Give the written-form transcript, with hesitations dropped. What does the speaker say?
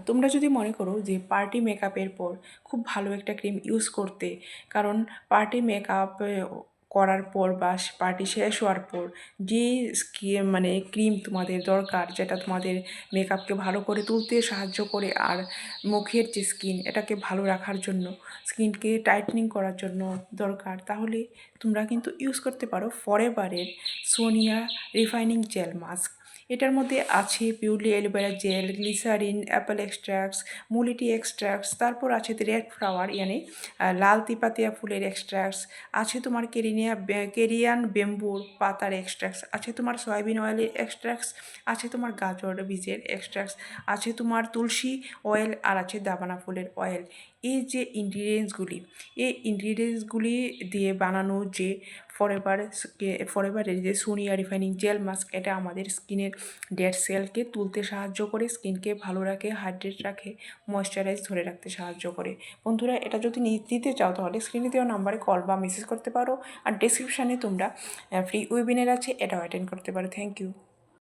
তোমরা যদি মনে করো যে পার্টি মেকআপের পর খুব ভালো একটা ক্রিম ইউজ করতে, কারণ পার্টি মেকআপ করার পর বা পার্টি শেষ হওয়ার পর যে মানে ক্রিম তোমাদের দরকার, যেটা তোমাদের মেকআপকে ভালো করে তুলতে সাহায্য করে আর মুখের যে স্কিন এটাকে ভালো রাখার জন্য, স্কিনকে টাইটনিং করার জন্য দরকার, তাহলে তোমরা কিন্তু ইউজ করতে পারো ফরএভারের সোনিয়া রিফাইনিং জেল মাস্ক। এটার মধ্যে আছে purely aloe vera gel, glycerin, apple extracts, মুলিটি এক্সট্রাক্টস, তারপর আছে রেড ফ্লাওয়ার ইয়ানি লাল তিপাতিয়া ফুলের এক্সট্রাক্টস, আছে তোমার কেরিয়ান বেম্বুর পাতার এক্সট্রাক্টস, আছে তোমার সয়াবিন অয়েলের এক্সট্রাক্টস, আছে তোমার গাজর বীজের এক্সট্রাক্টস, আছে তোমার তুলসী অয়েল, আর আছে দাবানা ফুলের অয়েল। এই যে ইনগ্রিডিয়েন্টসগুলি, এই ইনগ্রিডিয়েন্টসগুলি দিয়ে বানানো যে ফরএভারের যে সোনিয়া রিফাইনিং জেল মাস্ক, এটা আমাদের স্কিনের ডেড সেলকে তুলতে সাহায্য করে, স্কিনকে ভালো রাখে, হাইড্রেট রাখে, ময়শ্চারাইজ ধরে রাখতে সাহায্য করে। বন্ধুরা, এটা যদি নিতে চাও তাহলে স্ক্রিনে দেওয়া নাম্বারে কল বা মেসেজ করতে পারো, আর ডেসক্রিপশানে তোমরা ফ্রি ওয়েবিনার আছে, এটাও অ্যাটেন্ড করতে পারো। Thank you.